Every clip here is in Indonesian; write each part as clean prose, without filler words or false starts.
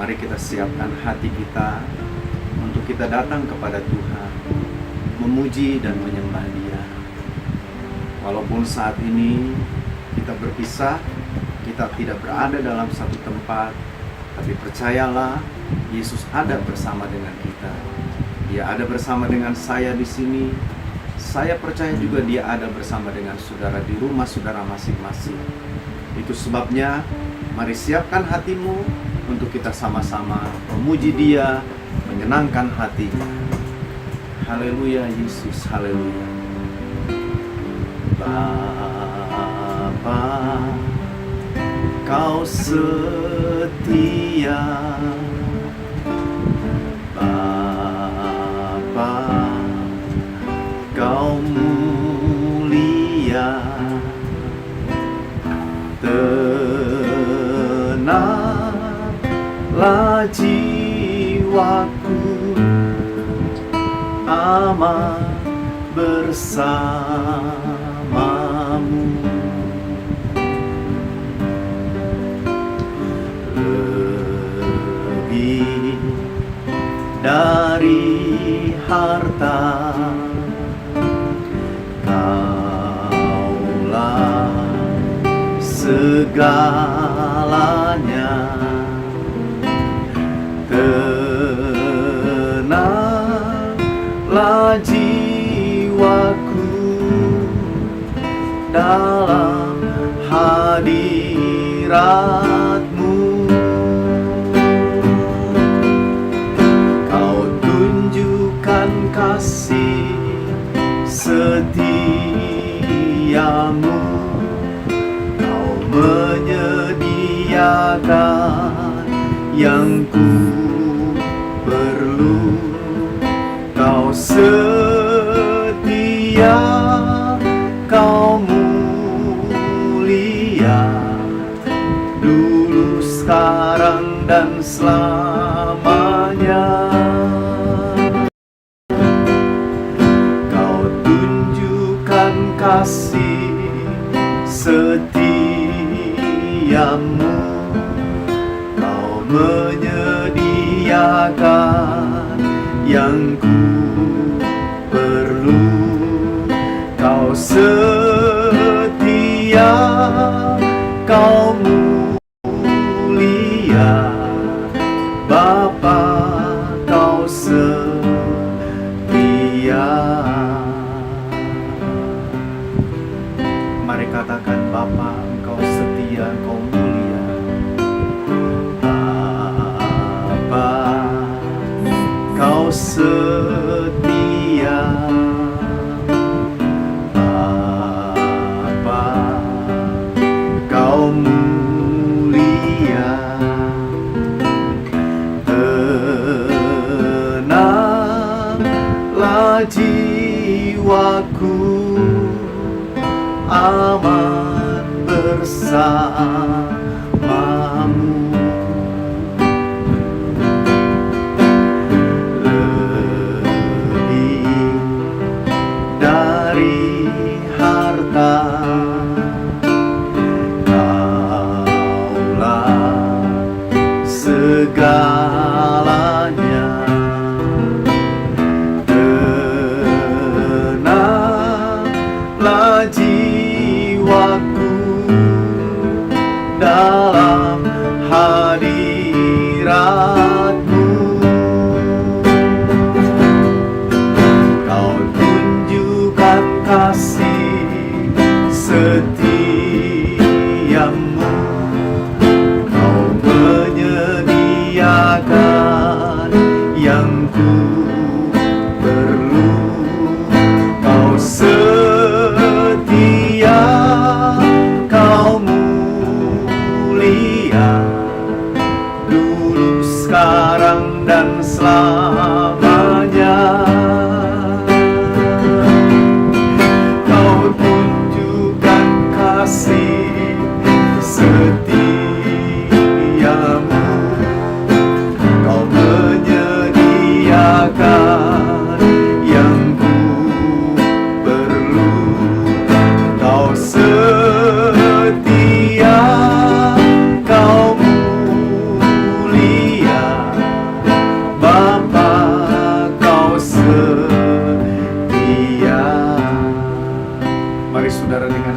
Mari kita siapkan hati kita untuk kita datang kepada Tuhan, memuji dan menyembah Dia. Walaupun saat ini kita berpisah, kita tidak berada dalam satu tempat, tapi percayalah, Yesus ada bersama dengan kita. Dia ada bersama dengan saya di sini. Saya percaya juga Dia ada bersama dengan saudara di rumah saudara masing-masing. Itu sebabnya, mari siapkan hatimu untuk kita sama-sama memuji Dia, menyenangkan hatinya. Haleluya Yesus, haleluya. Bapa, Kau setia. Bapa, Kau mulia. Tenanglah jiwaku, aman bersamamu. Lebih dari harta, Kaulah segalanya. Tenanglah jiwaku dalam hadirat-Mu. Kau tunjukkan kasih setiamu. Kau menyediakan yang ku perlu. Kau setia, Kau mulia, dulu, sekarang, dan selamanya. Kau tunjukkan kasih setiamu. Kau menyediakan yang ku perlu. Kau setia, Kau mulia, Bapa, Kau setia. Mari katakan, Bapa, Engkau setia, Engkau mulia. Bapa, Kau setia. Bapa, Kau mulia. Tenanglah jiwaku, aman bersamamu. Segalanya. Tenanglah jiwaku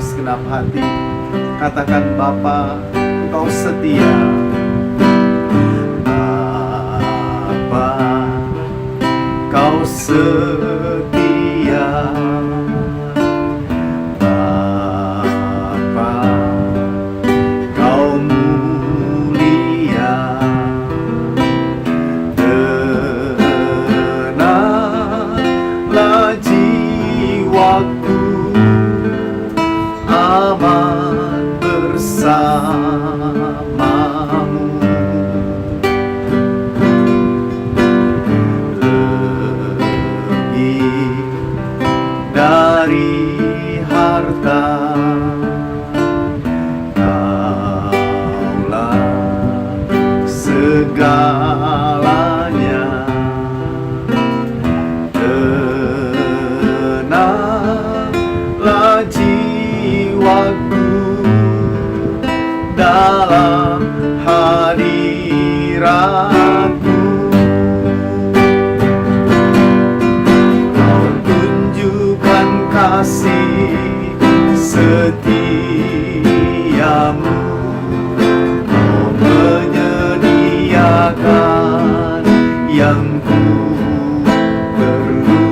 segenap hati. Katakan, Bapa, Engkau setia. Bapa, Kau setia. Bapa, Kau mulia. Tenanglah jiwaku, aman bersamamu. Lebih dari harta, Kaulah segalanya. Tenanglah jiwaku dalam hadirat-Mu. Kau tunjukkan kasih setiamu. Kau menyediakan yang ku perlu.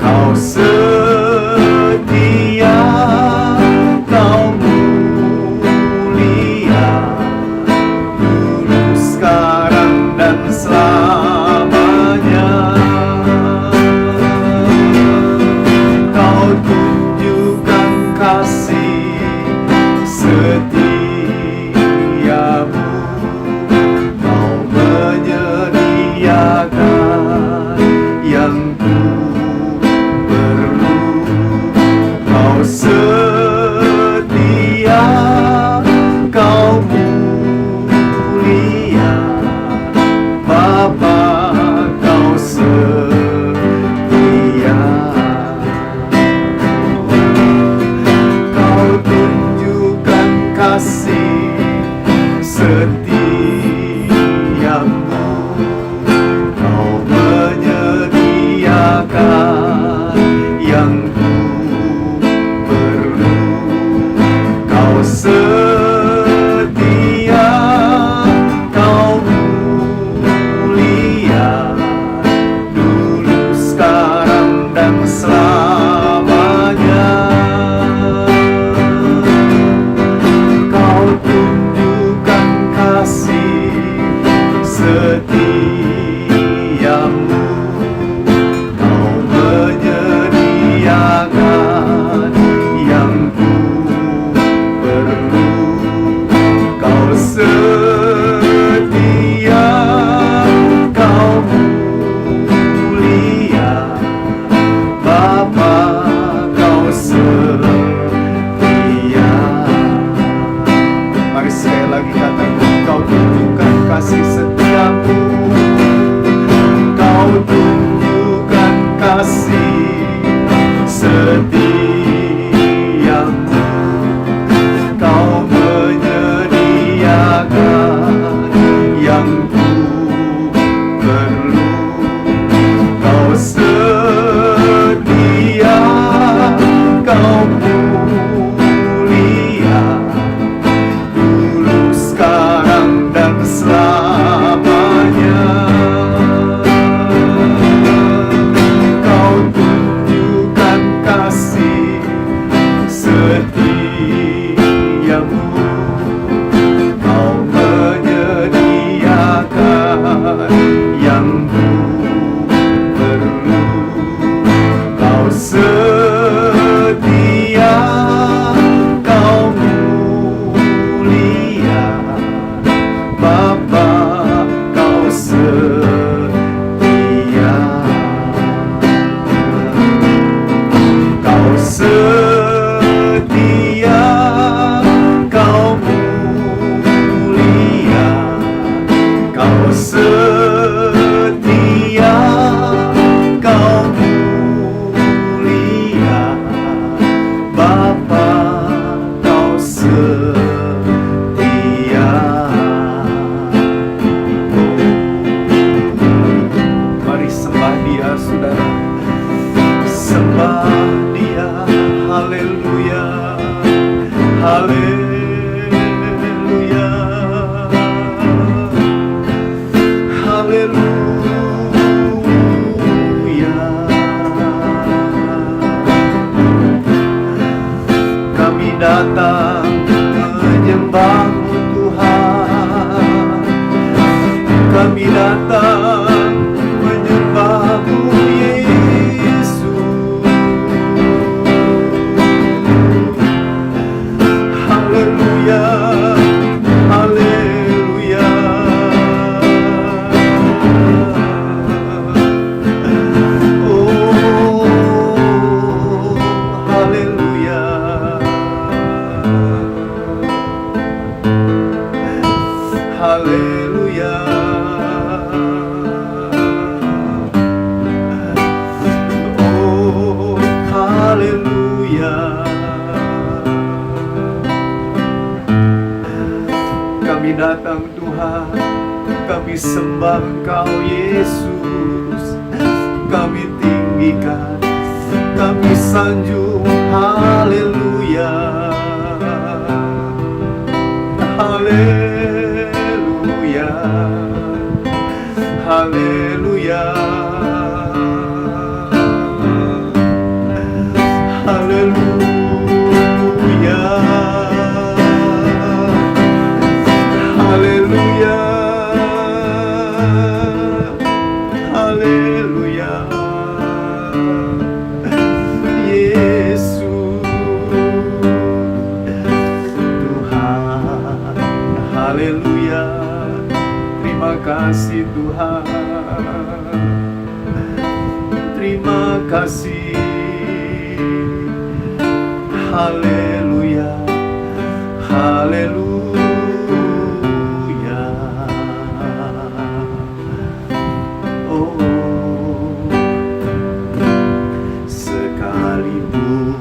Kau setia, Kau mulia, dulu, sekarang, dan selamanya. Kau tunjukkan kasih setiamu. Kau menyediakan yang ku perlu. Kau setia, Kau mulia, Bapa, Kau setia. Kau tunjukkan kasih setiamu. Kau menyediakan yang ku perlu. Kau setia, Kau mulia, dulu, sekarang, dan selamanya. Kau tunjukkan kasih setiamu. Kau menyediakan yang ku perlu. Kau setia, Kau mulia, Bapa, Kau setia. Mari sekali lagi katakan, Kau tunjukkan kasih setiamu. Kau tunjukkan kasih setiamu. Kau menyediakan yang ku perlu. Kau setia, Kau mulia, dulu, sekarang, dan selamanya. Kau tunjukkan kasih setiamu. Kau menyediakan yang ku perlu. Kau setia, Kau mulia, Bapa, Kau setia. Kau setia, Kau mulia, Kau setia, Kau mulia, Bapa, Kau setia. Mari sembah Dia, saudara. Sembah Dia, Haleluya, haleluya, haleluya. Kami datang menyembah-Mu Tuhan, kami datang menyembah-Mu Yesus. Haleluya, haleluya. Oh, haleluya. Haleluya. Oh, haleluya. Kami datang Tuhan, kami sembah Engkau Yesus, kami tinggikan, kami sanjung. Haleluya, haleluya, haleluya, haleluya, haleluya, haleluya. Yesus Tuhan, haleluya. Terima kasih Tuhan, terima kasih. Haleluya, haleluya. Oh, sekalipun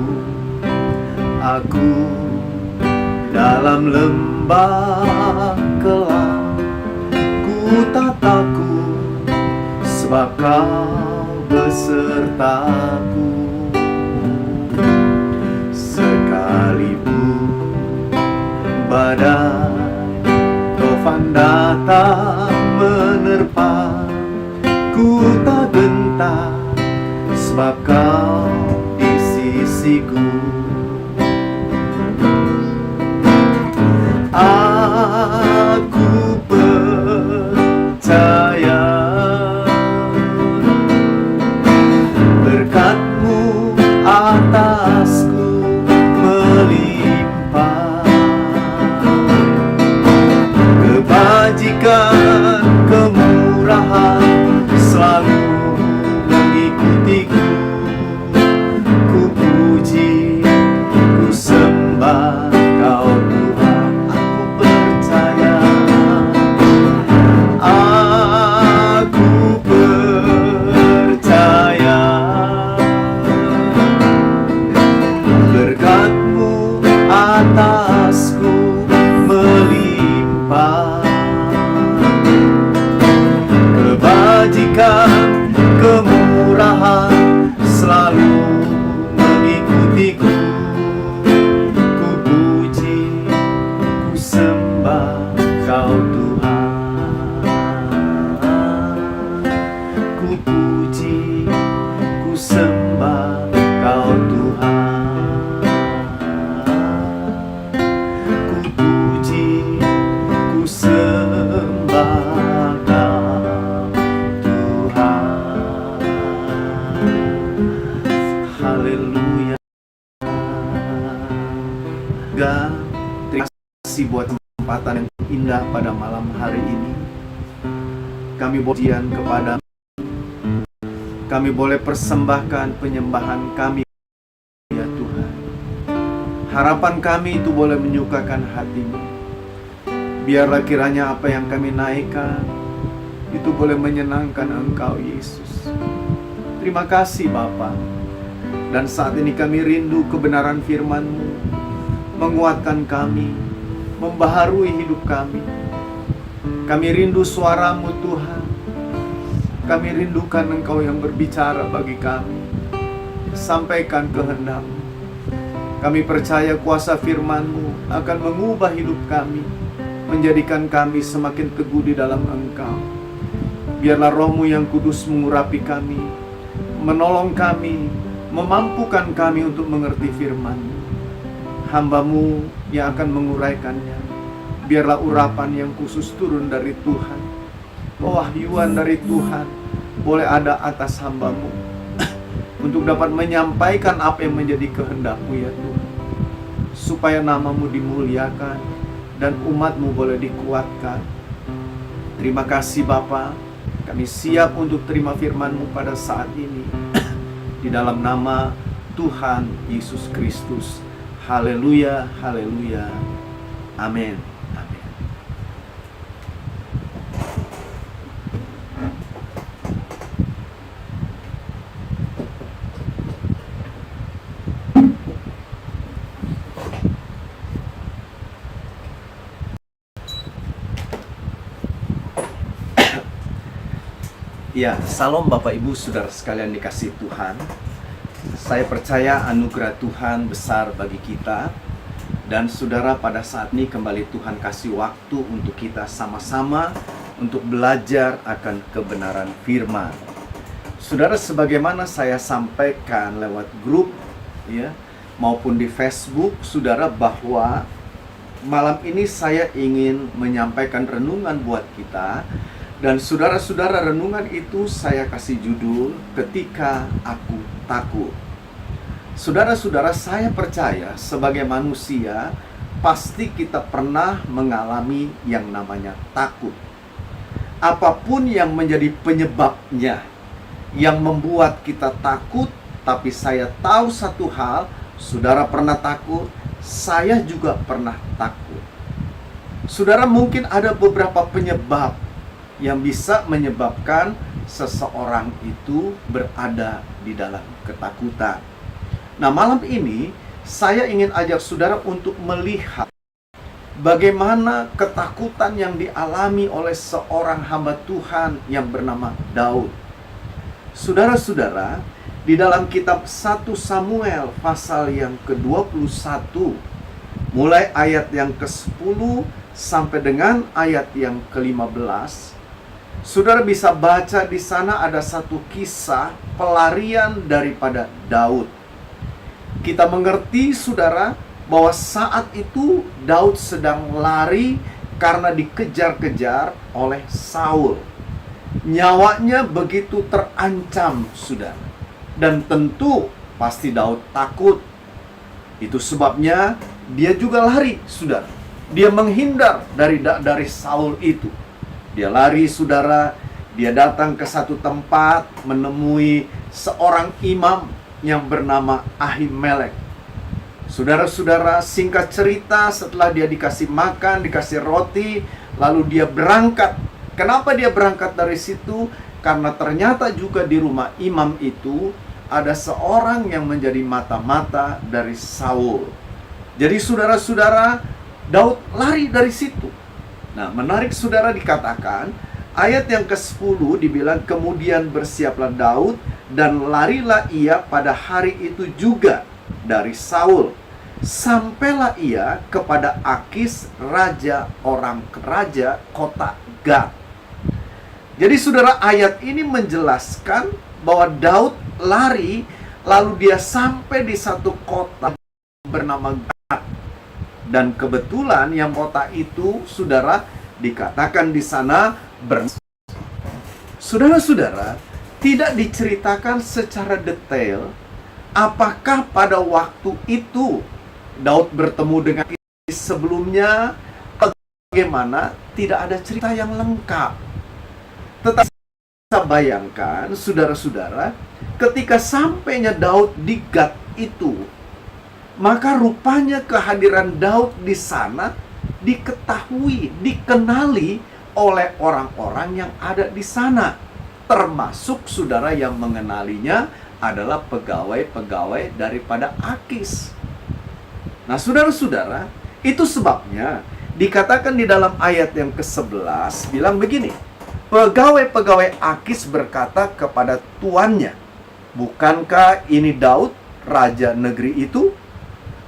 aku dalam lembah gelap, ku tak takut, sebab Kau besertaku. Sekalipun badai tofan datang menerpa, ku tak gentar, sebab Kau di sisiku. Aku percaya berkat-Mu atasku melimpah, kebajikan, kemurahan selalu mengikutiku. Ku puji, ku sembah Kau Tuhan, aku percaya. Aku percaya berkat-Mu atasku melimpah, kebajikan, kemurahan selalu mengikutiku. Ku puji, ku sembah Kau Tuhan, ku puji, ku sembah Kau Tuhan, ku puji, ku sembah Kau Tuhan. Haleluya. God, terima kasih buat kesempatan yang indah pada malam hari ini. Kami pujian kepada, kami boleh persembahkan penyembahan kami ya Tuhan. Harapan kami itu boleh menyukakan hati-Mu. Biarlah kiranya apa yang kami naikkan itu boleh menyenangkan Engkau Yesus. Terima kasih Bapa. Dan saat ini kami rindu kebenaran firman-Mu, menguatkan kami, membaharui hidup kami. Kami rindu suara-Mu Tuhan. Kami rindukan Engkau yang berbicara bagi kami. Sampaikan kehendak-Mu. Kami percaya kuasa firman-Mu akan mengubah hidup kami, menjadikan kami semakin teguh di dalam Engkau. Biarlah Roh-Mu yang kudus mengurapi kami, menolong kami, memampukan kami untuk mengerti firman-Mu. Hamba-Mu yang akan menguraikannya, biarlah urapan yang khusus turun dari Tuhan, pewahyuan dari Tuhan boleh ada atas hamba-Mu untuk dapat menyampaikan apa yang menjadi kehendak-Mu ya Tuhan, supaya nama-Mu dimuliakan dan umat-Mu boleh dikuatkan. Terima kasih Bapa, kami siap untuk terima firman-Mu pada saat ini. Di dalam nama Tuhan Yesus Kristus. Haleluya, haleluya. Amin. Amin. Ya, salam Bapak Ibu Saudara sekalian dikasihi Tuhan. Saya percaya anugerah Tuhan besar bagi kita. Dan saudara, pada saat ini kembali Tuhan kasih waktu untuk kita sama-sama untuk belajar akan kebenaran firman. Saudara, sebagaimana saya sampaikan lewat grup ya, maupun di Facebook, saudara, bahwa malam ini saya ingin menyampaikan renungan buat kita. Dan saudara-saudara, renungan itu saya kasih judul Ketika Aku Takut. Saudara-saudara, saya percaya sebagai manusia pasti kita pernah mengalami yang namanya takut. Apapun yang menjadi penyebabnya yang membuat kita takut, tapi saya tahu satu hal, saudara pernah takut, saya juga pernah takut. Saudara, mungkin ada beberapa penyebab yang bisa menyebabkan seseorang itu berada di dalam ketakutan. Nah, malam ini saya ingin ajak saudara untuk melihat bagaimana ketakutan yang dialami oleh seorang hamba Tuhan yang bernama Daud. Saudara-saudara, di dalam kitab 1 Samuel pasal yang ke-21, mulai ayat yang ke-10 sampai dengan ayat yang ke-15, saudara bisa baca di sana ada satu kisah pelarian daripada Daud. Kita mengerti saudara bahwa saat itu Daud sedang lari karena dikejar-kejar oleh Saul. Nyawanya begitu terancam saudara. Dan tentu pasti Daud takut. Itu sebabnya dia juga lari saudara. Dia menghindar dari Saul itu. Dia lari saudara, dia datang ke satu tempat menemui seorang imam yang bernama Ahimelek. Saudara-saudara, singkat cerita, setelah dia dikasih makan, dikasih roti, lalu dia berangkat. Kenapa dia berangkat dari situ? Karena ternyata juga di rumah imam itu ada seorang yang menjadi mata-mata dari Saul. Jadi saudara-saudara, Daud lari dari situ. Nah, menarik saudara, dikatakan ayat yang ke-10 dibilang, kemudian bersiaplah Daud dan larilah ia pada hari itu juga dari Saul. Sampailah ia kepada Akis, raja kota Gat. Jadi saudara, ayat ini menjelaskan bahwa Daud lari lalu dia sampai di satu kota bernama Gat. Dan kebetulan yang kota itu, saudara, dikatakan di sana saudara-saudara, tidak diceritakan secara detail apakah pada waktu itu Daud bertemu dengan sebelumnya, bagaimana, tidak ada cerita yang lengkap. Tetapi bisa bayangkan, saudara-saudara, ketika sampainya Daud di Gat itu, maka rupanya kehadiran Daud di sana diketahui, dikenali oleh orang-orang yang ada di sana. Termasuk saudara yang mengenalinya adalah pegawai-pegawai daripada Akis. Nah, saudara-saudara, itu sebabnya dikatakan di dalam ayat yang ke-11 bilang begini, pegawai-pegawai Akis berkata kepada tuannya, bukankah ini Daud, raja negeri itu?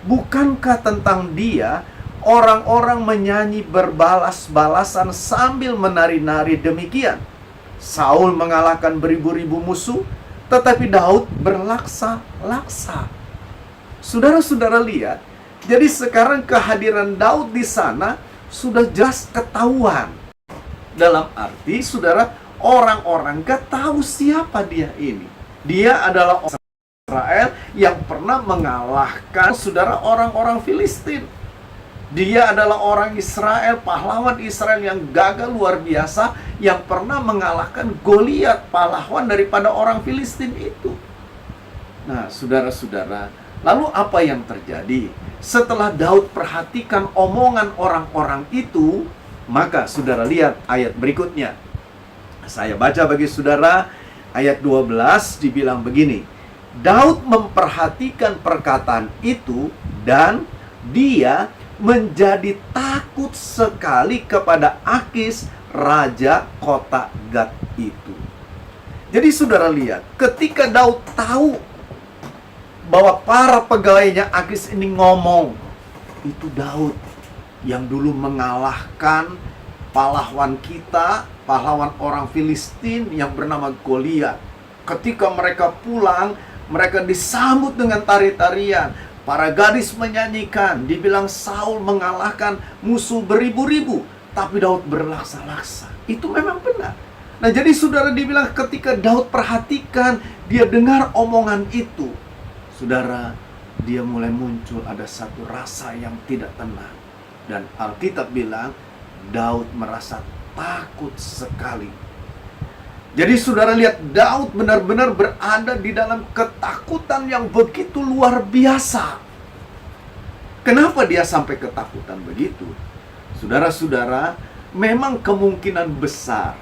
Bukankah tentang dia orang-orang menyanyi berbalas-balasan sambil menari-nari demikian? Saul mengalahkan beribu-ribu musuh, tetapi Daud berlaksa-laksa. Saudara-saudara lihat, jadi sekarang kehadiran Daud di sana sudah jelas ketahuan. Dalam arti, saudara, orang-orang gak tahu siapa dia ini. Dia adalah orang Israel yang pernah mengalahkan, saudara, orang-orang Filistin. Dia adalah orang Israel, pahlawan Israel yang gagah luar biasa, yang pernah mengalahkan Goliat, pahlawan daripada orang Filistin itu. Nah, saudara-saudara, lalu apa yang terjadi? Setelah Daud perhatikan omongan orang-orang itu, maka saudara lihat ayat berikutnya. Saya baca bagi saudara, ayat 12 dibilang begini. Daud memperhatikan perkataan itu dan dia menjadi takut sekali kepada Akis, raja kota Gat itu. Jadi saudara lihat, ketika Daud tahu bahwa para pegawainya Akis ini ngomong, itu Daud yang dulu mengalahkan pahlawan kita, pahlawan orang Filistin yang bernama Goliat. Ketika mereka pulang, mereka disambut dengan tari-tarian. Para gadis menyanyikan, dibilang Saul mengalahkan musuh beribu-ribu, tapi Daud berlaksa-laksa. Itu memang benar. Nah, jadi saudara dibilang ketika Daud perhatikan, dia dengar omongan itu, saudara, dia mulai muncul ada satu rasa yang tidak tenang. Dan Alkitab bilang, Daud merasa takut sekali. Jadi saudara lihat, Daud benar-benar berada di dalam ketakutan yang begitu luar biasa. Kenapa dia sampai ketakutan begitu? Saudara-saudara, memang kemungkinan besar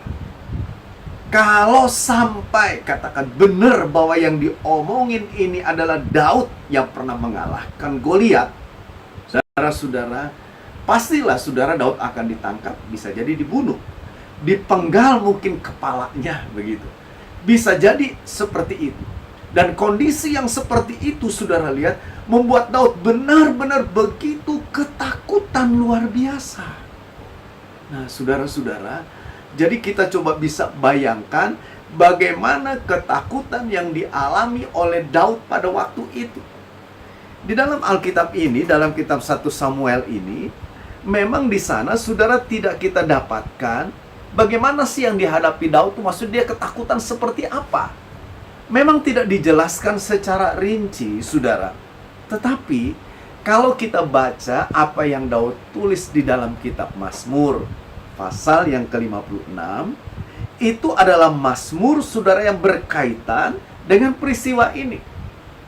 kalau sampai katakan benar bahwa yang diomongin ini adalah Daud yang pernah mengalahkan Goliat, saudara-saudara, pastilah saudara Daud akan ditangkap, bisa jadi dibunuh. Dipenggal mungkin kepalanya begitu. Bisa jadi seperti itu. Dan kondisi yang seperti itu saudara lihat membuat Daud benar-benar begitu ketakutan luar biasa. Nah, saudara-saudara, jadi kita coba bisa bayangkan bagaimana ketakutan yang dialami oleh Daud pada waktu itu. Di dalam Alkitab ini, dalam kitab 1 Samuel ini, memang di sana saudara tidak kita dapatkan bagaimana sih yang dihadapi Daud itu, maksud dia ketakutan seperti apa? Memang tidak dijelaskan secara rinci, saudara. Tetapi, kalau kita baca apa yang Daud tulis di dalam kitab Mazmur, pasal yang ke-56, itu adalah Mazmur, saudara, yang berkaitan dengan peristiwa ini.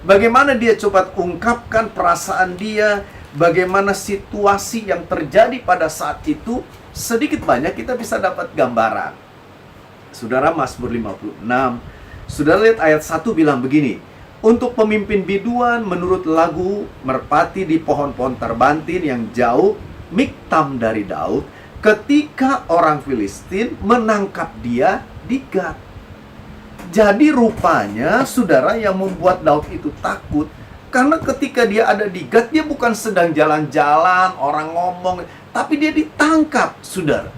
Bagaimana dia coba ungkapkan perasaan dia, bagaimana situasi yang terjadi pada saat itu, sedikit banyak kita bisa dapat gambaran. Saudara, Mazmur 56, saudara lihat ayat 1 bilang begini. Untuk pemimpin biduan menurut lagu merpati di pohon-pohon terbantin yang jauh, miktam dari Daud, ketika orang Filistin menangkap dia di Gat. Jadi rupanya saudara yang membuat Daud itu takut, karena ketika dia ada di Gat, dia bukan sedang jalan-jalan, orang ngomong, tapi dia ditangkap, saudara.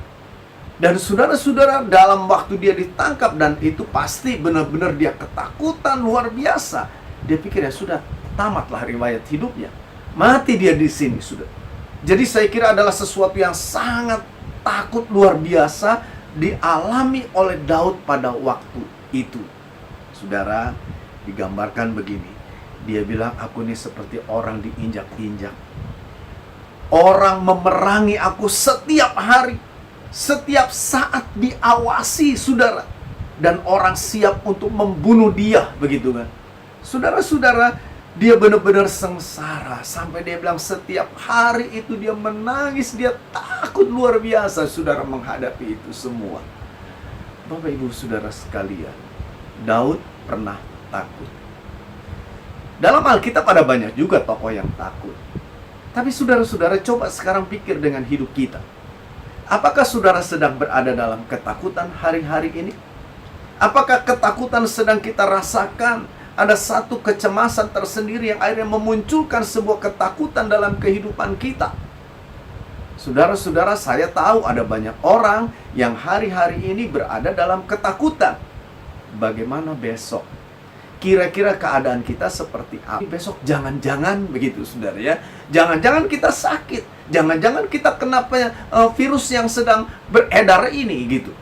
Dan saudara-saudara, dalam waktu dia ditangkap, dan itu pasti benar-benar dia ketakutan luar biasa. Dia pikir ya sudah, tamatlah riwayat hidupnya. Mati dia di sini, sudah. Jadi saya kira adalah sesuatu yang sangat takut luar biasa dialami oleh Daud pada waktu itu. Saudara, digambarkan begini. Dia bilang, aku ini seperti orang diinjak-injak. Orang memerangi aku setiap hari, setiap saat diawasi, saudara. Dan orang siap untuk membunuh dia, begitu kan. Saudara-saudara, dia benar-benar sengsara. Sampai dia bilang setiap hari itu dia menangis, dia takut luar biasa, saudara, menghadapi itu semua. Bapak Ibu saudara sekalian, Daud pernah takut. Dalam Alkitab ada banyak juga tokoh yang takut. Tapi saudara-saudara, coba sekarang pikir dengan hidup kita. Apakah saudara sedang berada dalam ketakutan hari-hari ini? Apakah ketakutan sedang kita rasakan Ada satu kecemasan tersendiri yang akhirnya memunculkan sebuah ketakutan dalam kehidupan kita. Saudara-saudara, saya tahu ada banyak orang yang hari-hari ini berada dalam ketakutan. Bagaimana besok? Kira-kira keadaan kita seperti apa? Besok jangan-jangan begitu, saudara ya. Jangan-jangan kita sakit. Jangan-jangan kita kena virus yang sedang beredar ini gitu.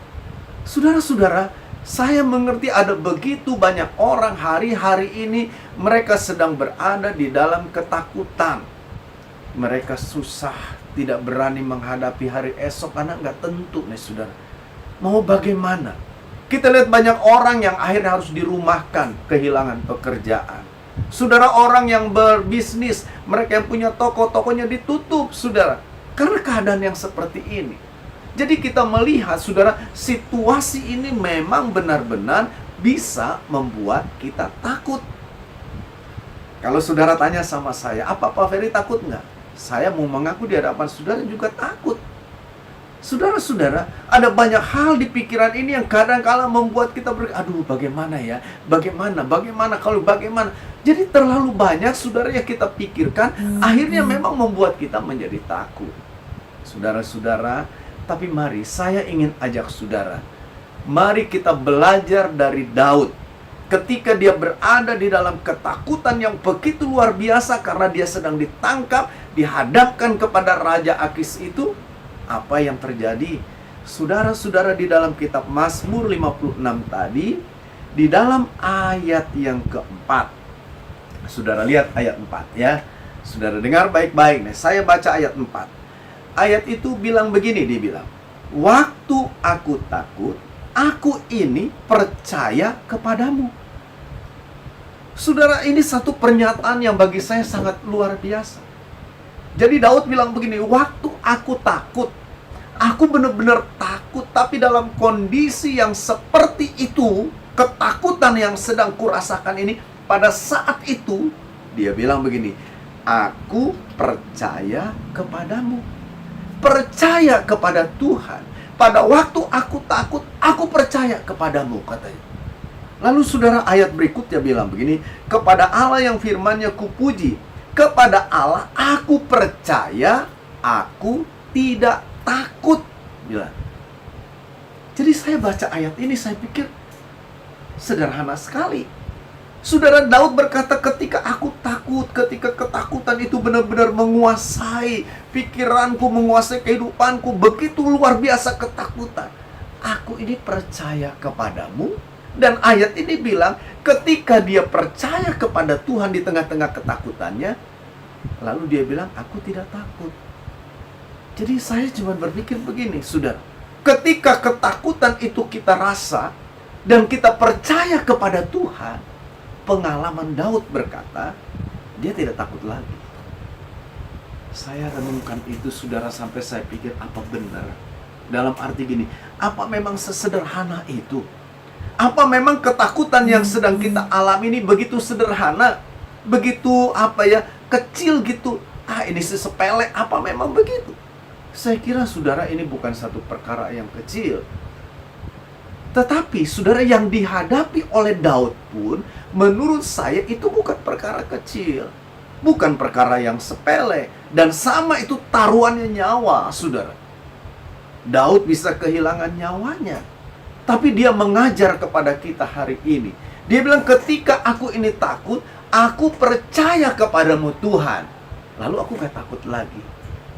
Saudara-saudara, saya mengerti ada begitu banyak orang hari-hari ini mereka sedang berada di dalam ketakutan. Mereka susah, tidak berani menghadapi hari esok karena nggak tentu nih saudara. Mau bagaimana? Kita lihat banyak orang yang akhirnya harus dirumahkan, kehilangan pekerjaan. Saudara, orang yang berbisnis, mereka yang punya toko-tokonya ditutup, saudara. Karena keadaan yang seperti ini. Jadi kita melihat, saudara, situasi ini memang benar-benar bisa membuat kita takut. Kalau saudara tanya sama saya, apa Pak Ferry takut nggak? Saya mau mengaku di hadapan saudara juga takut. Saudara-saudara, ada banyak hal di pikiran ini yang kadang-kala membuat kita aduh bagaimana ya? Bagaimana kalau bagaimana? Jadi terlalu banyak saudara yang kita pikirkan, akhirnya memang membuat kita menjadi takut. Saudara-saudara, tapi mari saya ingin ajak saudara, mari kita belajar dari Daud. Ketika dia berada di dalam ketakutan yang begitu luar biasa karena dia sedang ditangkap, dihadapkan kepada Raja Akis itu, apa yang terjadi? Saudara-saudara, di dalam kitab Mazmur 56 tadi, di dalam ayat yang keempat, saudara lihat ayat 4 ya. Saudara dengar baik-baik nih, saya baca ayat 4. Ayat itu bilang begini, dia bilang, waktu aku takut, aku ini percaya kepadamu. Saudara, ini satu pernyataan yang bagi saya sangat luar biasa. Jadi Daud bilang begini, waktu aku takut, aku benar-benar takut, tapi dalam kondisi yang seperti itu, ketakutan yang sedang kurasakan ini, pada saat itu, dia bilang begini, aku percaya kepadamu. Percaya kepada Tuhan. Pada waktu aku takut, aku percaya kepadamu, katanya. Lalu saudara, ayat berikutnya bilang begini, kepada Allah yang firman-Nya kupuji, kepada Allah aku percaya, aku tidak takut, bilang. Jadi saya baca ayat ini, saya pikir sederhana sekali. Saudara, Daud berkata, ketika aku takut, ketika ketakutan itu benar-benar menguasai pikiranku, menguasai kehidupanku, begitu luar biasa ketakutan, aku ini percaya kepadamu. Dan ayat ini bilang, ketika dia percaya kepada Tuhan di tengah-tengah ketakutannya, lalu dia bilang, aku tidak takut. Jadi saya cuma berpikir begini, saudara, ketika ketakutan itu kita rasa dan kita percaya kepada Tuhan, pengalaman Daud berkata, dia tidak takut lagi. Saya renungkan itu, saudara, sampai saya pikir, apa benar? Dalam arti gini, apa memang sesederhana itu? Apa memang ketakutan yang sedang kita alami ini begitu sederhana? Begitu kecil gitu? Ini sepele, apa memang begitu? Saya kira saudara, ini bukan satu perkara yang kecil. Tetapi saudara, yang dihadapi oleh Daud pun menurut saya itu bukan perkara kecil, bukan perkara yang sepele. Dan sama itu taruhannya nyawa, saudara. Daud bisa kehilangan nyawanya, tapi dia mengajar kepada kita hari ini. Dia bilang, ketika aku ini takut, aku percaya kepadamu Tuhan. Lalu aku gak takut lagi.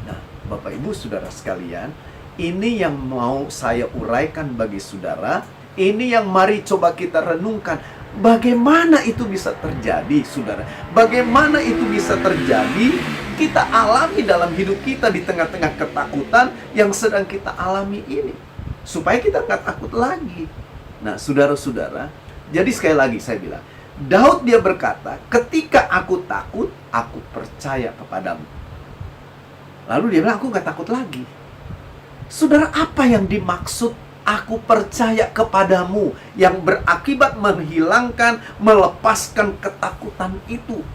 Nah, Bapak Ibu saudara sekalian, ini yang mau saya uraikan bagi saudara. Ini yang mari coba kita renungkan. Bagaimana itu bisa terjadi, saudara? Bagaimana itu bisa terjadi? Kita alami dalam hidup kita di tengah-tengah ketakutan yang sedang kita alami ini, supaya kita gak takut lagi. Nah, saudara-saudara, jadi sekali lagi saya bilang, Daud dia berkata, ketika aku takut, aku percaya kepadamu. Lalu dia bilang, aku gak takut lagi. Saudara, apa yang dimaksud aku percaya kepadamu, yang berakibat menghilangkan, melepaskan ketakutan itu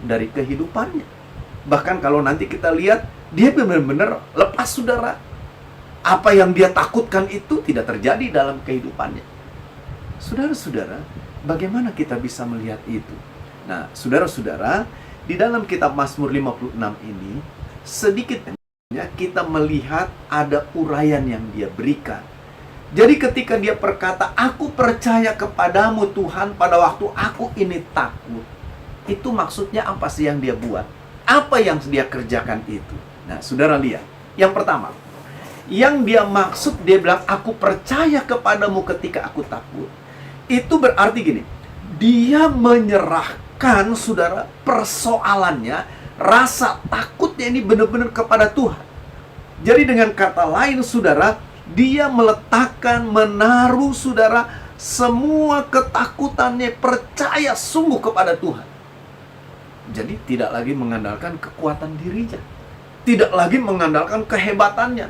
dari kehidupannya? Bahkan kalau nanti kita lihat, dia benar-benar lepas, saudara. Apa yang dia takutkan itu tidak terjadi dalam kehidupannya. Saudara-saudara, Bagaimana kita bisa melihat itu? Nah, saudara-saudara, di dalam kitab Mazmur 56 ini, sedikitnya kita melihat ada uraian yang dia berikan. Jadi ketika dia berkata, aku percaya kepadamu Tuhan pada waktu aku ini takut. Itu maksudnya apa sih yang dia buat? Apa yang dia kerjakan itu? Nah, saudara lihat. Yang pertama, yang dia maksud, dia bilang, aku percaya kepadamu ketika aku takut. Itu berarti gini, dia menyerahkan, saudara, persoalannya, rasa takutnya ini benar-benar kepada Tuhan. Jadi dengan kata lain, saudara, dia meletakkan, menaruh, saudara, semua ketakutannya, percaya sungguh kepada Tuhan. Jadi tidak lagi mengandalkan kekuatan dirinya, tidak lagi mengandalkan kehebatannya.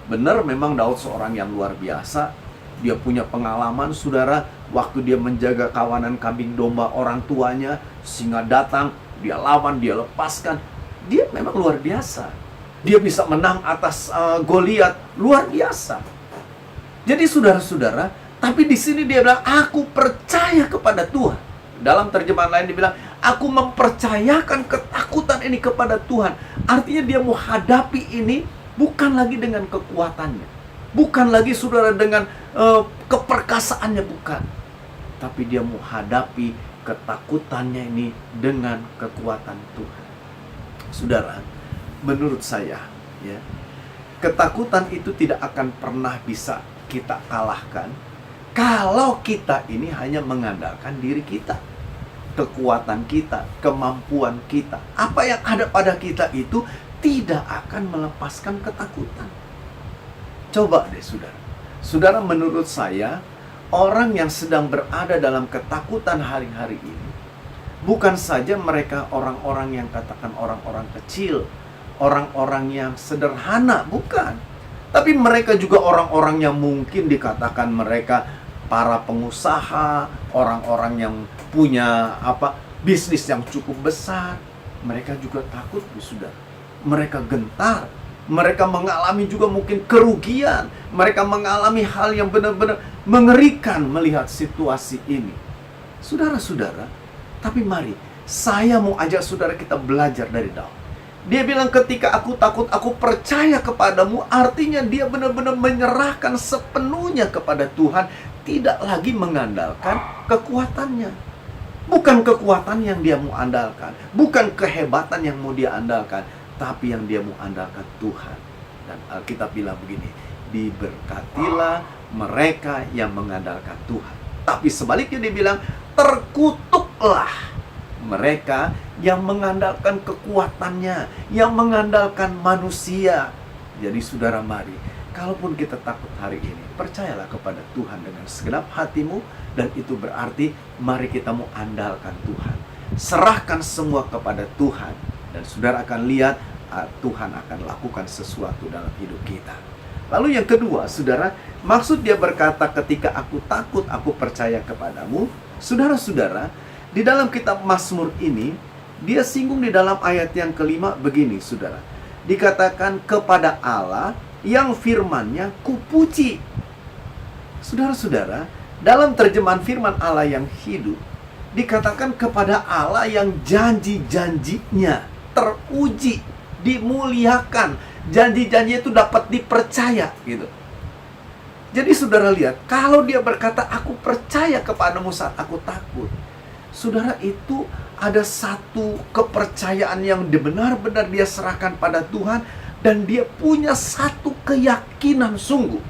Benar, memang Daud seorang yang luar biasa. Dia punya pengalaman, saudara, waktu dia menjaga kawanan kambing domba orang tuanya, singa datang, dia lawan, dia lepaskan. Dia memang luar biasa. Dia bisa menang atas Goliat, luar biasa. Jadi saudara-saudara, tapi di sini dia bilang, aku percaya kepada Tuhan. Dalam terjemahan lain dia bilang, aku mempercayakan ketakutan ini kepada Tuhan. Artinya dia mau hadapi ini bukan lagi dengan kekuatannya, bukan lagi, saudara, dengan keperkasaannya, bukan. Tapi dia mau hadapi ketakutannya ini dengan kekuatan Tuhan. Saudara, menurut saya, ya, ketakutan itu tidak akan pernah bisa kita kalahkan kalau kita ini hanya mengandalkan diri kita, kekuatan kita, kemampuan kita. Apa yang ada pada kita itu tidak akan melepaskan ketakutan. Coba deh, saudara. Saudara, menurut saya, orang yang sedang berada dalam ketakutan hari-hari ini, bukan saja mereka orang-orang yang katakan orang-orang kecil, orang-orang yang sederhana, bukan. Tapi mereka juga orang-orang yang mungkin dikatakan mereka para pengusaha, orang-orang yang punya bisnis yang cukup besar. Mereka juga takut, saudara. Mereka gentar. Mereka mengalami juga mungkin kerugian. Mereka mengalami hal yang benar-benar mengerikan melihat situasi ini. Saudara-saudara, tapi mari, saya mau ajak saudara kita belajar dari Daud. Dia bilang, ketika aku takut, aku percaya kepadamu. Artinya dia benar-benar menyerahkan sepenuhnya kepada Tuhan. Tidak lagi mengandalkan kekuatannya. Bukan kekuatan yang dia mau andalkan, bukan kehebatan yang mau dia andalkan, tapi yang dia mau andalkan Tuhan. Dan Alkitab bilang begini, diberkatilah mereka yang mengandalkan Tuhan. Tapi sebaliknya dia bilang, terkutuklah mereka yang mengandalkan kekuatannya, yang mengandalkan manusia. Jadi saudara, mari, kalaupun kita takut hari ini, percayalah kepada Tuhan dengan segenap hatimu. Dan itu berarti mari kita mau andalkan Tuhan. Serahkan semua kepada Tuhan. Dan saudara akan lihat Tuhan akan lakukan sesuatu dalam hidup kita. Lalu yang kedua, saudara, maksud dia berkata ketika aku takut, aku percaya kepadamu. Saudara-saudara, di dalam kitab Mazmur ini, dia singgung di dalam ayat yang kelima begini, saudara. Dikatakan kepada Allah yang firman-Nya kupuji. Saudara-saudara, dalam terjemahan firman Allah yang hidup, dikatakan kepada Allah yang janji-janjinya teruji, dimuliakan, janji-janji itu dapat dipercaya, gitu. Jadi saudara lihat, kalau dia berkata aku percaya kepadamu saat aku takut, saudara, itu ada satu kepercayaan yang benar-benar dia serahkan pada Tuhan. Dan dia punya satu keyakinan sungguh,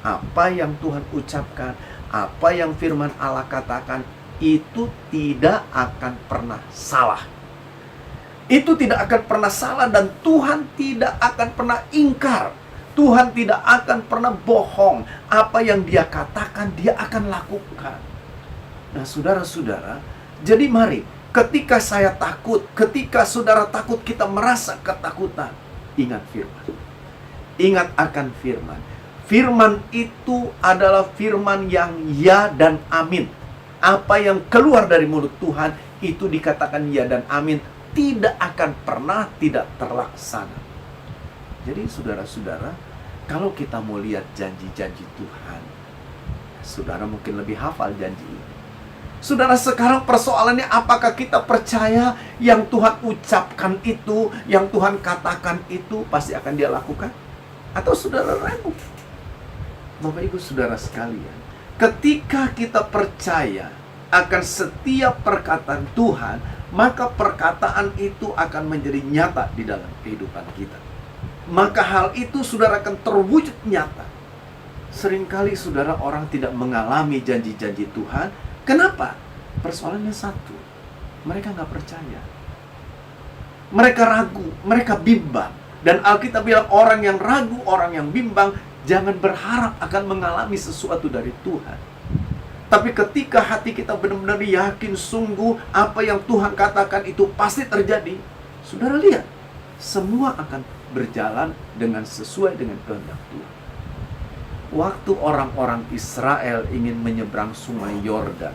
apa yang Tuhan ucapkan, apa yang firman Allah katakan, itu tidak akan pernah salah. Itu tidak akan pernah salah, dan Tuhan tidak akan pernah ingkar. Tuhan tidak akan pernah bohong. Apa yang dia katakan, dia akan lakukan. Nah, saudara-saudara, jadi mari, ketika saya takut, ketika saudara takut, kita merasa ketakutan, ingat firman. Ingat akan firman. Firman itu adalah firman yang ya dan amin. Apa yang keluar dari mulut Tuhan, itu dikatakan ya dan amin. Tidak akan pernah tidak terlaksana. Jadi saudara-saudara, kalau kita mau lihat janji-janji Tuhan, saudara mungkin lebih hafal janji ini. Saudara, sekarang persoalannya apakah kita percaya yang Tuhan ucapkan itu, yang Tuhan katakan itu pasti akan dia lakukan? Atau saudara ragu? Bapak Ibu Saudara sekalian, ketika kita percaya akan setiap perkataan Tuhan, maka perkataan itu akan menjadi nyata di dalam kehidupan kita. Maka hal itu saudara akan terwujud nyata. Seringkali saudara orang tidak mengalami janji-janji Tuhan. Kenapa? Persoalannya satu, mereka nggak percaya. Mereka ragu, mereka bimbang. Dan Alkitab bilang orang yang ragu, orang yang bimbang, jangan berharap akan mengalami sesuatu dari Tuhan. Tapi ketika hati kita benar-benar yakin sungguh apa yang Tuhan katakan itu pasti terjadi, saudara lihat, semua akan berjalan dengan sesuai dengan kehendak Tuhan. Waktu orang-orang Israel ingin menyeberang sungai Yordan,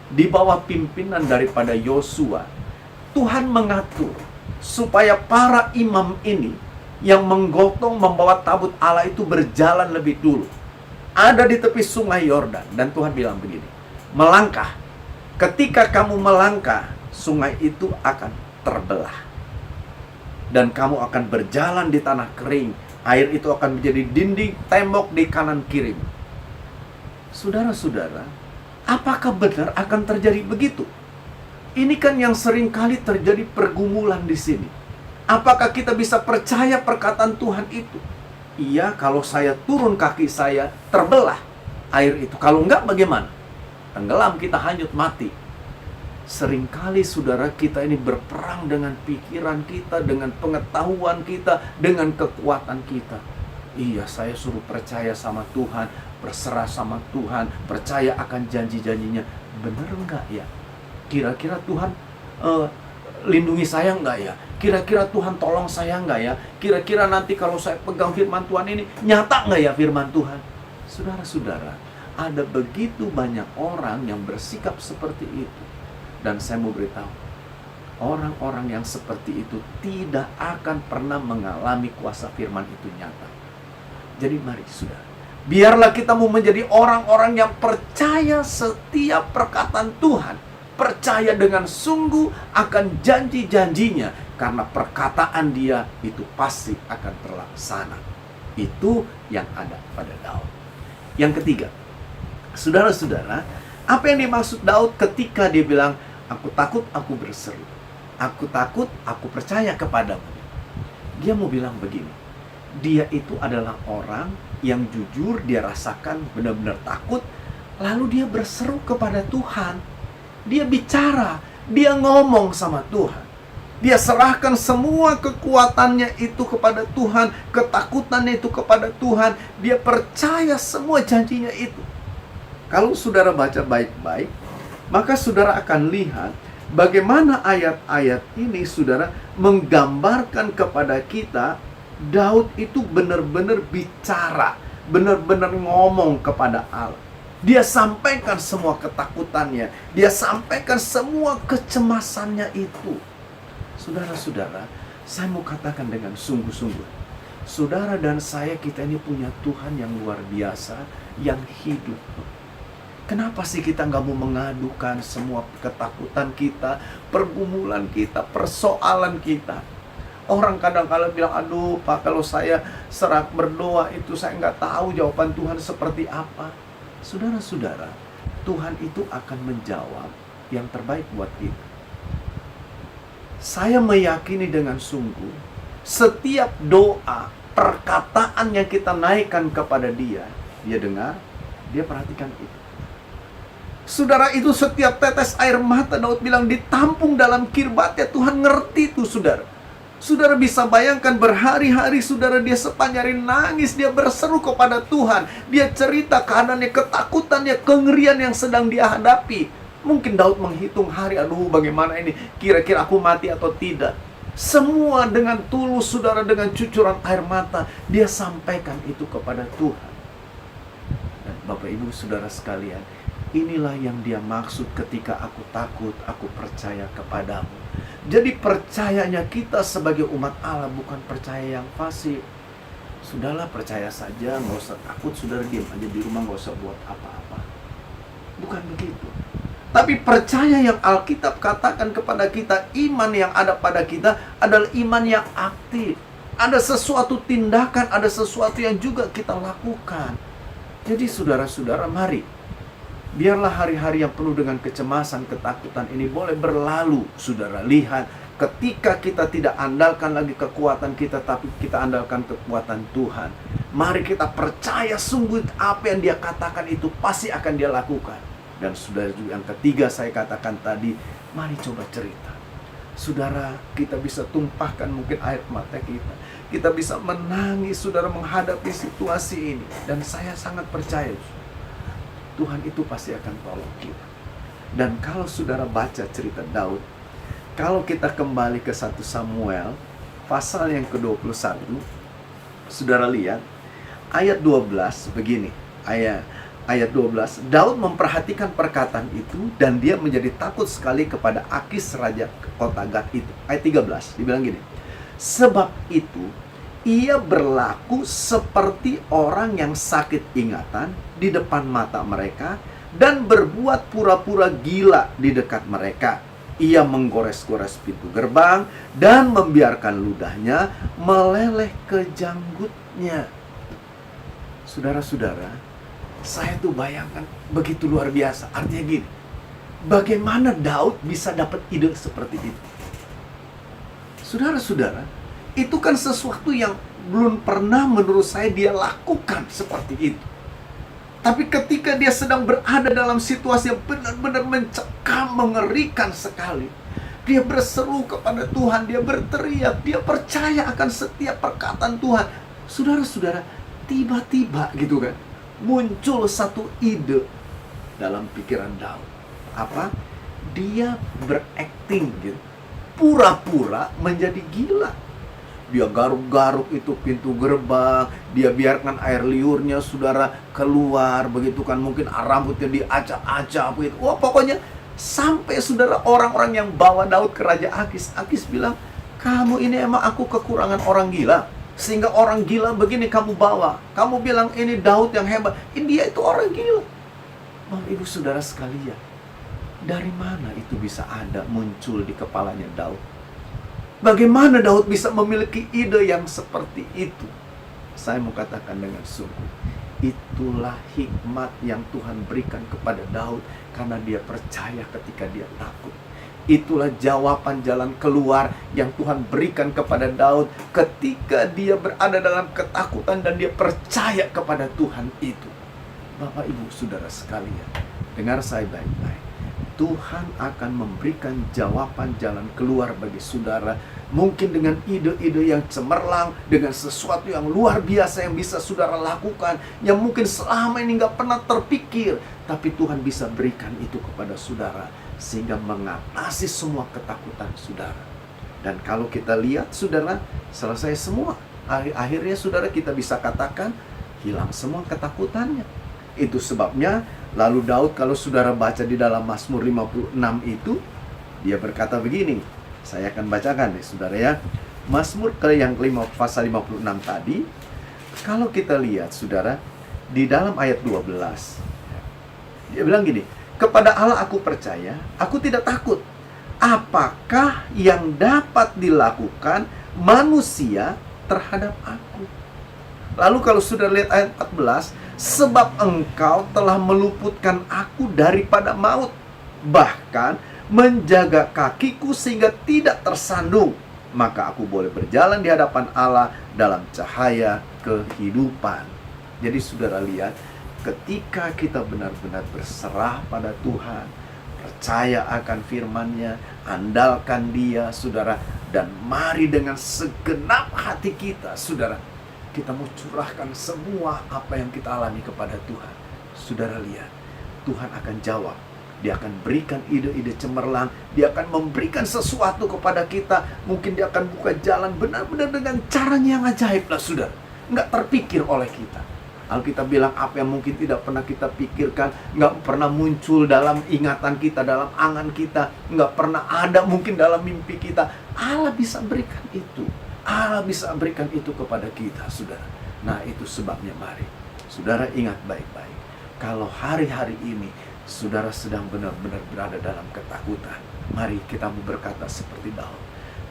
di bawah pimpinan daripada Yosua, Tuhan mengatur supaya para imam ini yang menggotong membawa tabut Allah itu berjalan lebih dulu. Ada di tepi sungai Yordan. Dan Tuhan bilang begini, melangkah. Ketika kamu melangkah, sungai itu akan terbelah. Dan kamu akan berjalan di tanah kering. Air itu akan menjadi dinding tembok di kanan kiri. Saudara-saudara, apakah benar akan terjadi begitu? Ini kan yang sering kali terjadi pergumulan di sini. Apakah kita bisa percaya perkataan Tuhan itu? Iya, kalau saya turun kaki saya terbelah air itu. Kalau enggak bagaimana? Tenggelam, kita hanyut mati. Seringkali saudara kita ini berperang dengan pikiran kita, dengan pengetahuan kita, dengan kekuatan kita. Iya, saya suruh percaya sama Tuhan, berserah sama Tuhan, percaya akan janji-janjinya. Benar enggak ya? Kira-kira Tuhan lindungi saya enggak ya? Kira-kira Tuhan tolong saya enggak ya? Kira-kira nanti kalau saya pegang firman Tuhan ini, nyata enggak ya firman Tuhan? Saudara-saudara, ada begitu banyak orang yang bersikap seperti itu. Dan saya mau beritahu, orang-orang yang seperti itu tidak akan pernah mengalami kuasa firman itu nyata. Jadi mari saudara, biarlah kita mau menjadi orang-orang yang percaya setiap perkataan Tuhan. Percaya dengan sungguh akan janji-janjinya. Karena perkataan dia itu pasti akan terlaksana. Itu yang ada pada Daud. Yang ketiga, saudara-saudara, apa yang dimaksud Daud ketika dia bilang, aku takut, aku berseru. Aku takut, aku percaya kepadamu. Dia mau bilang begini, dia itu adalah orang yang jujur, dia rasakan benar-benar takut, lalu dia berseru kepada Tuhan. Dia bicara, dia ngomong sama Tuhan. Dia serahkan semua kekuatannya itu kepada Tuhan, ketakutannya itu kepada Tuhan. Dia percaya semua janjinya itu. Kalau saudara baca baik-baik, maka saudara akan lihat bagaimana ayat-ayat ini saudara menggambarkan kepada kita Daud itu benar-benar bicara, benar-benar ngomong kepada Allah. Dia sampaikan semua ketakutannya, dia sampaikan semua kecemasannya itu. Saudara-saudara, saya mau katakan dengan sungguh-sungguh, saudara dan saya, kita ini punya Tuhan yang luar biasa, yang hidup. Kenapa sih kita nggak mau mengadukan semua ketakutan kita, pergumulan kita, persoalan kita? Orang kadang-kadang bilang, aduh Pak, kalau saya serak berdoa itu saya nggak tahu jawaban Tuhan seperti apa. Saudara-saudara, Tuhan itu akan menjawab yang terbaik buat kita. Saya meyakini dengan sungguh, setiap doa, perkataan yang kita naikkan kepada dia, dia dengar, dia perhatikan itu. Saudara, itu setiap tetes air mata Daud bilang ditampung dalam kirbatnya. Tuhan ngerti itu saudara. Saudara bisa bayangkan berhari-hari saudara dia sepanjang hari nangis. Dia berseru kepada Tuhan. Dia cerita keadaannya, ketakutannya, kengerian yang sedang dia hadapi. Mungkin Daud menghitung hari, aduh bagaimana ini, kira-kira aku mati atau tidak. Semua dengan tulus saudara, dengan cucuran air mata, dia sampaikan itu kepada Tuhan. Dan Bapak Ibu saudara sekalian, inilah yang dia maksud ketika aku takut, aku percaya kepadamu. Jadi percayanya kita sebagai umat Allah bukan percaya yang fasih. Sudahlah percaya saja, nggak usah takut, saudara diam aja di rumah, nggak usah buat apa-apa. Bukan begitu. Tapi percaya yang Alkitab katakan kepada kita, iman yang ada pada kita adalah iman yang aktif. Ada sesuatu tindakan, ada sesuatu yang juga kita lakukan. Jadi saudara-saudara, mari, biarlah hari-hari yang penuh dengan kecemasan, ketakutan ini boleh berlalu. Saudara, lihat, ketika kita tidak andalkan lagi kekuatan kita, tapi kita andalkan kekuatan Tuhan. Mari kita percaya sungguh apa yang Dia katakan itu pasti akan Dia lakukan. Dan saudara, yang ketiga saya katakan tadi, mari coba cerita. Saudara, kita bisa tumpahkan mungkin air mata kita. Kita bisa menangis, saudara, menghadapi situasi ini. Dan saya sangat percaya, Tuhan itu pasti akan tolong kita. Dan kalau saudara baca cerita Daud, kalau kita kembali ke 1 Samuel, pasal yang ke-21, saudara lihat, ayat 12 begini, ayat 12, Daud memperhatikan perkataan itu dan dia menjadi takut sekali kepada Akis raja kota Gat itu. Ayat 13 dibilang gini, sebab itu ia berlaku seperti orang yang sakit ingatan di depan mata mereka dan berbuat pura-pura gila di dekat mereka. Ia menggores-gores pintu gerbang dan membiarkan ludahnya meleleh ke janggutnya. Saudara-saudara, saya tuh bayangkan begitu luar biasa. Artinya gini, bagaimana Daud bisa dapat ide seperti itu? Saudara-saudara, itu kan sesuatu yang belum pernah menurut saya dia lakukan seperti itu. Tapi ketika dia sedang berada dalam situasi yang benar-benar mencekam, mengerikan sekali, dia berseru kepada Tuhan, dia berteriak, dia percaya akan setiap perkataan Tuhan. Saudara-saudara, tiba-tiba gitu kan, muncul satu ide dalam pikiran Daud. Apa? Dia berakting gitu, pura-pura menjadi gila. Dia garuk-garuk itu pintu gerbang, dia biarkan air liurnya saudara keluar, begitu kan, mungkin rambutnya diacak-acak begitu. Wah, pokoknya sampai saudara orang-orang yang bawa Daud ke Raja Akis, Akis bilang, kamu ini emang aku kekurangan orang gila, sehingga orang gila begini kamu bawa. Kamu bilang ini Daud yang hebat, ini dia itu orang gila. Bapak ibu saudara sekalian, dari mana itu bisa ada muncul di kepalanya Daud? Bagaimana Daud bisa memiliki ide yang seperti itu? Saya mau katakan dengan sungguh, itulah hikmat yang Tuhan berikan kepada Daud karena dia percaya ketika dia takut. Itulah jawaban jalan keluar yang Tuhan berikan kepada Daud ketika dia berada dalam ketakutan dan dia percaya kepada Tuhan itu. Bapak ibu saudara sekalian, dengar saya baik-baik. Tuhan akan memberikan jawaban jalan keluar bagi saudara. Mungkin dengan ide-ide yang cemerlang, dengan sesuatu yang luar biasa yang bisa saudara lakukan, yang mungkin selama ini nggak pernah terpikir. Tapi Tuhan bisa berikan itu kepada saudara, sehingga mengatasi semua ketakutan saudara. Dan kalau kita lihat saudara, selesai semua. Akhirnya saudara kita bisa katakan, hilang semua ketakutannya. Itu sebabnya lalu Daud, kalau saudara baca di dalam Mazmur 56 itu, dia berkata begini. Saya akan bacakan nih saudara ya. Mazmur yang kelima pasal 56 tadi. Kalau kita lihat saudara, di dalam ayat 12, dia bilang gini, kepada Allah aku percaya, aku tidak takut. Apakah yang dapat dilakukan manusia terhadap aku? Lalu kalau sudah lihat ayat 14, sebab engkau telah meluputkan aku daripada maut, bahkan menjaga kakiku sehingga tidak tersandung, maka aku boleh berjalan di hadapan Allah dalam cahaya kehidupan. Jadi saudara lihat, ketika kita benar-benar berserah pada Tuhan, percaya akan firman-Nya, andalkan Dia saudara, dan mari dengan segenap hati kita saudara, kita mau curahkan semua apa yang kita alami kepada Tuhan. Saudara lihat, Tuhan akan jawab. Dia akan berikan ide-ide cemerlang. Dia akan memberikan sesuatu kepada kita. Mungkin Dia akan buka jalan benar-benar dengan caranya yang ajaib lah saudara, nggak terpikir oleh kita. Alkitab bilang apa yang mungkin tidak pernah kita pikirkan, nggak pernah muncul dalam ingatan kita, dalam angan kita, nggak pernah ada mungkin dalam mimpi kita, Allah bisa berikan itu. Allah bisa berikan itu kepada kita, saudara. Nah, itu sebabnya mari, saudara ingat baik-baik. Kalau hari-hari ini saudara sedang benar-benar berada dalam ketakutan, mari kita berkata seperti Daud,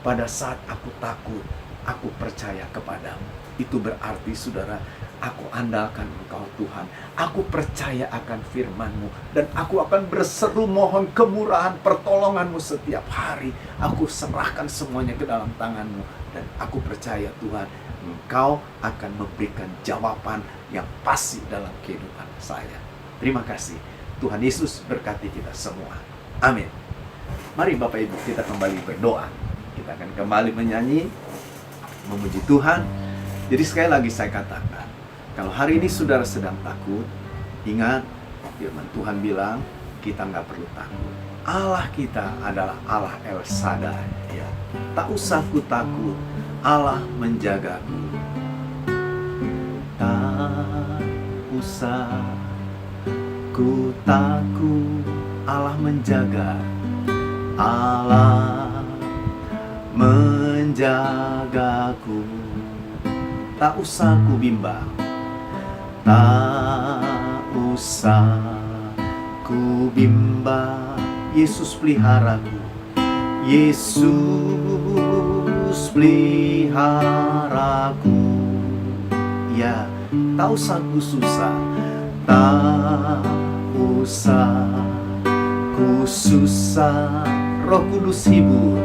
pada saat aku takut, aku percaya kepadamu. Itu berarti saudara, aku andalkan Engkau Tuhan, aku percaya akan firman-Mu, dan aku akan berseru mohon kemurahan pertolongan-Mu setiap hari. Aku serahkan semuanya ke dalam tangan-Mu, dan aku percaya Tuhan, Engkau akan memberikan jawaban yang pasti dalam kehidupan saya. Terima kasih. Tuhan Yesus berkati kita semua. Amin. Mari Bapak Ibu kita kembali berdoa. Kita akan kembali menyanyi, memuji Tuhan. Jadi sekali lagi saya katakan, kalau hari ini saudara sedang takut, ingat firman Tuhan bilang, kita nggak perlu takut. Allah kita adalah Allah El Shaddai, ya. Tak usah ku takut, Allah menjagaku. Tak usah ku takut, Allah menjaga. Allah menjagaku. Tak usah ku bimbang, tak usah ku bimbang. Yesus peliharaku, Yesus peliharaku. Ya, tak usah ku susah, tak usah ku susah. Roh Kudus hibur,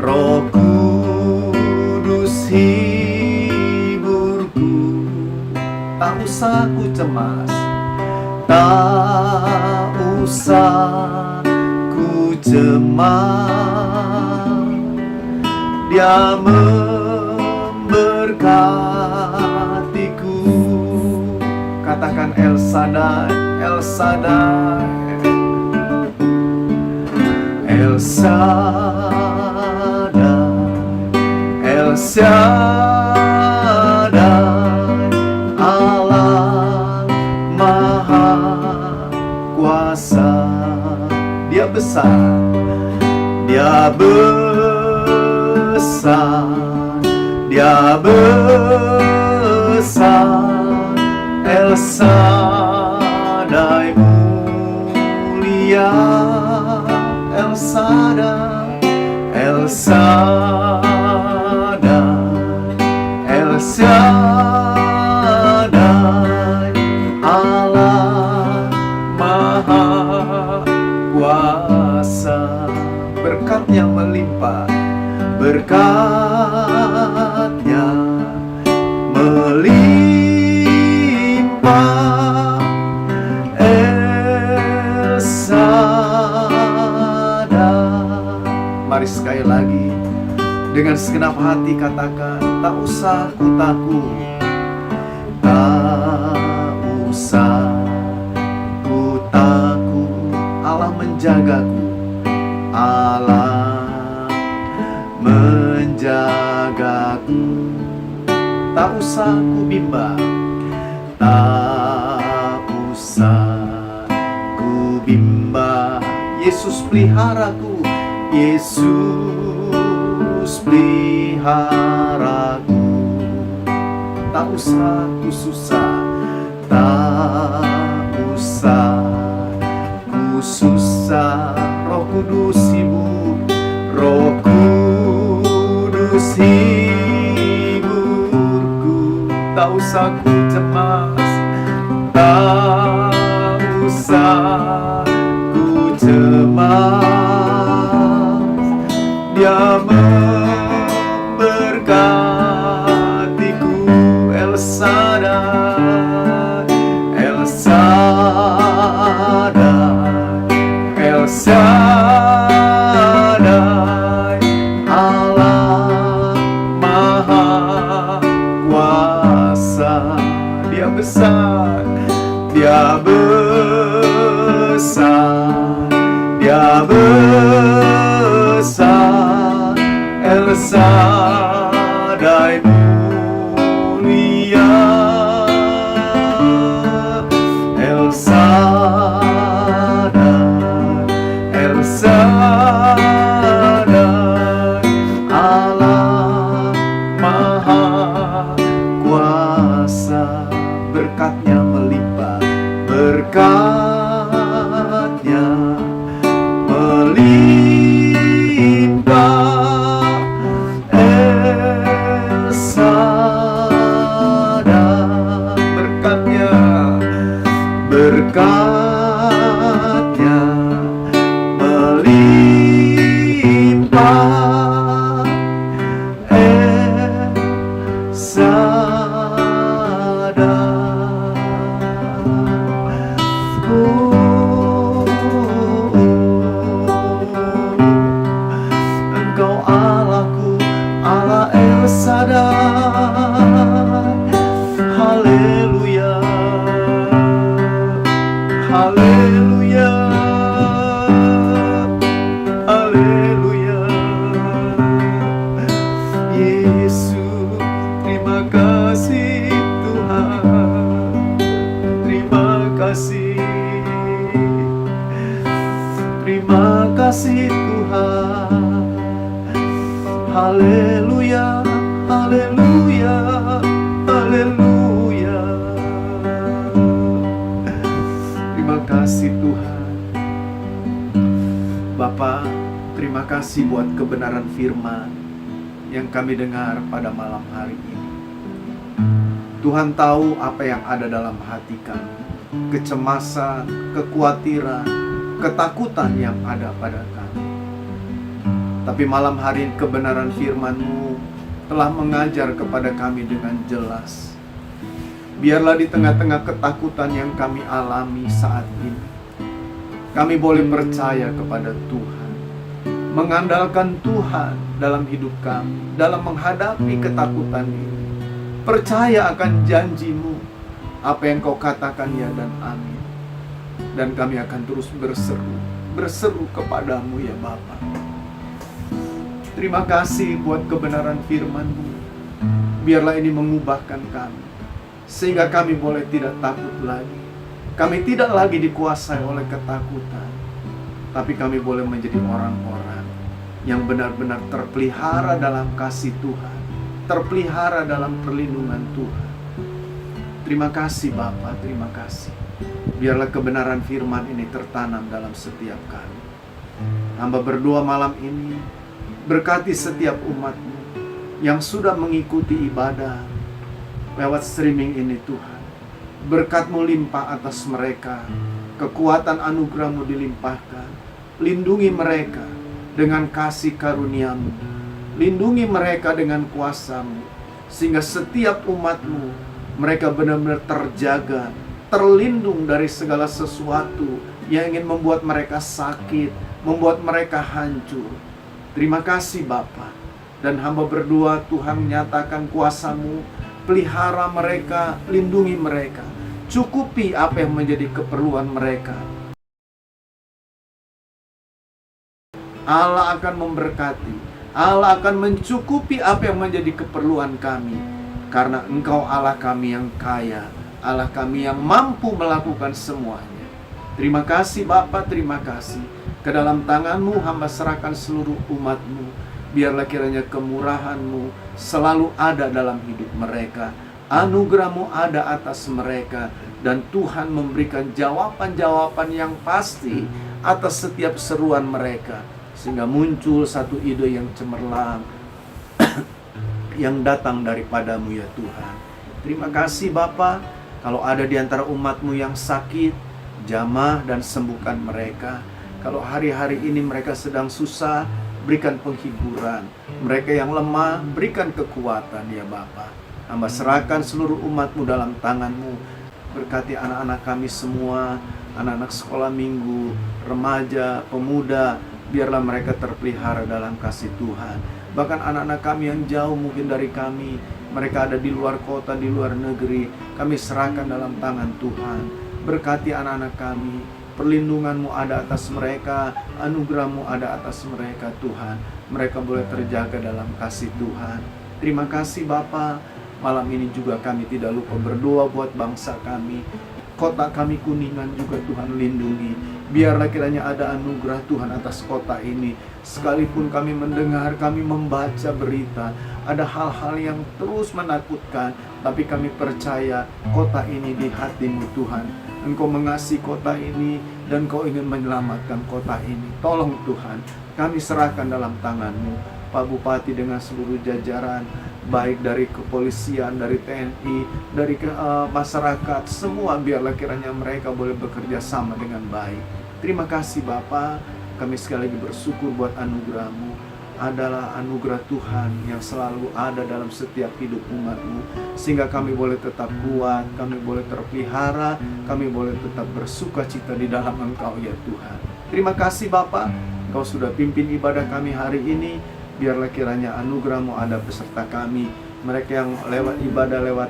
Roh Kudus hiburku. Tak usah ku cemas, tak usah ku cemas. Dia memberkatiku. Katakan El Shaddai, El Shaddai, El Shaddai, El Shaddai, Allah Maha Kuasa. Dia besar, Dia besar, Dia besar. El Shaddai mulia, El Shaddai, El Shaddai, El Shaddai, Allah Maha Kuasa. Berkatnya melimpah, berkatnya melimpah. El Shaddai. Mari sekali lagi dengan segenap hati katakan, tak usah ku takut, tak usah ku takut. Allah menjagaku, Allah menjagaku. Tak usah ku bimbang, tak usah ku bimbang. Yesus peliharaku, Yesus peliharaku. Tak usah ku susah, tak usah ku susah. Roh Kudus hibur, Roh Kudus hiburku. Tak usah ku cemas, tak usah ku cemas. Dia memberkatiku. El Shaddai, El Shaddai, El Shaddai, Allah Maha Kuasa. Dia besar, Dia besar, Dia besar. El Shaddai mulia, El Shaddai, El Shaddai, Allah Maha Kuasa. Berkatnya melimpah, berkat Engkau Allahku, Allah El Shaddai. Haleluya, haleluya, haleluya. Yesus, terima kasih Tuhan, terima kasih, terima kasih Tuhan. Haleluya, haleluya, haleluya. Terima kasih Tuhan. Bapa, terima kasih buat kebenaran firman yang kami dengar pada malam hari ini. Tuhan tahu apa yang ada dalam hati kami, kecemasan, kekhawatiran, ketakutan yang ada pada kami. Tapi malam hari ini kebenaran firman-Mu telah mengajar kepada kami dengan jelas. Biarlah di tengah-tengah ketakutan yang kami alami saat ini, kami boleh percaya kepada Tuhan, mengandalkan Tuhan dalam hidup kami, dalam menghadapi ketakutan ini. Percaya akan janji-Mu, apa yang Kau katakan ya dan amin. Dan kami akan terus berseru kepadamu ya Bapa. Terima kasih buat kebenaran firman-Mu. Biarlah ini mengubahkan kami, sehingga kami boleh tidak takut lagi. Kami tidak lagi dikuasai oleh ketakutan, tapi kami boleh menjadi orang-orang yang benar-benar terpelihara dalam kasih Tuhan, terpelihara dalam perlindungan Tuhan. Terima kasih Bapa, terima kasih. Biarlah kebenaran firman ini tertanam dalam setiap kami. Hamba berdoa malam ini, berkati setiap umat-Mu yang sudah mengikuti ibadah lewat streaming ini Tuhan. Berkat-Mu limpah atas mereka, kekuatan anugerah-Mu dilimpahkan. Lindungi mereka dengan kasih karunia-Mu, lindungi mereka dengan kuasa-Mu, sehingga setiap umat-Mu, mereka benar-benar terjaga, terlindung dari segala sesuatu yang ingin membuat mereka sakit, membuat mereka hancur. Terima kasih Bapa. Dan hamba berdoa Tuhan nyatakan kuasa-Mu, pelihara mereka, lindungi mereka, cukupi apa yang menjadi keperluan mereka. Allah akan memberkati, Allah akan mencukupi apa yang menjadi keperluan kami, karena Engkau Allah kami yang kaya, Allah kami yang mampu melakukan semuanya. Terima kasih Bapa, terima kasih. Ke dalam tangan-Mu hamba serahkan seluruh umat-Mu. Biarlah kiranya kemurahan-Mu selalu ada dalam hidup mereka, anugerah-Mu ada atas mereka, dan Tuhan memberikan jawaban-jawaban yang pasti atas setiap seruan mereka, sehingga muncul satu ide yang cemerlang yang datang daripada-Mu ya Tuhan. Terima kasih Bapa. Kalau ada di antara umat-Mu yang sakit, jamah dan sembuhkan mereka. Kalau hari-hari ini mereka sedang susah, berikan penghiburan. Mereka yang lemah, berikan kekuatan ya Bapa. Hamba serahkan seluruh umat-Mu dalam tangan-Mu. Berkati anak-anak kami semua, anak-anak sekolah minggu, remaja, pemuda. Biarlah mereka terpelihara dalam kasih Tuhan. Bahkan anak-anak kami yang jauh mungkin dari kami, mereka ada di luar kota, di luar negeri, kami serahkan dalam tangan Tuhan. Berkati anak-anak kami, perlindungan-Mu ada atas mereka, anugerah-Mu ada atas mereka Tuhan. Mereka boleh terjaga dalam kasih Tuhan. Terima kasih Bapa. Malam ini juga kami tidak lupa berdoa buat bangsa kami. Kota kami Kuningan juga Tuhan lindungi. Biarlah kiranya ada anugerah Tuhan atas kota ini. Sekalipun kami mendengar, kami membaca berita, ada hal-hal yang terus menakutkan, tapi kami percaya kota ini di hati-Mu Tuhan. Engkau mengasihi kota ini dan Kau ingin menyelamatkan kota ini. Tolong Tuhan, kami serahkan dalam tangan-Mu. Pak Bupati dengan seluruh jajaran, baik dari kepolisian, dari TNI, dari masyarakat, semua biarlah kiranya mereka boleh bekerja sama dengan baik. Terima kasih Bapa, kami sekali lagi bersyukur buat anugerah-Mu. adalah anugerah Tuhan yang selalu ada dalam setiap hidup umat-Mu, sehingga kami boleh tetap kuat, kami boleh terpelihara, kami boleh tetap bersuka cita di dalam Engkau ya Tuhan. Terima kasih Bapa, Engkau sudah pimpin ibadah kami hari ini. Biarlah kiranya anugerah-Mu ada beserta kami, mereka yang lewat ibadah lewat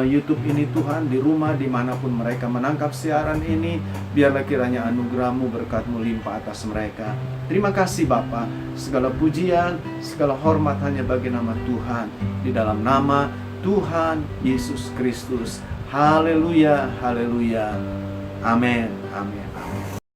YouTube ini Tuhan, di rumah dimanapun mereka menangkap siaran ini, biarlah kiranya anugerah-Mu, berkat-Mu limpah atas mereka. Terima kasih Bapa, segala pujian, segala hormat hanya bagi nama Tuhan, di dalam nama Tuhan Yesus Kristus. Haleluya, haleluya. Amin, amin, amin.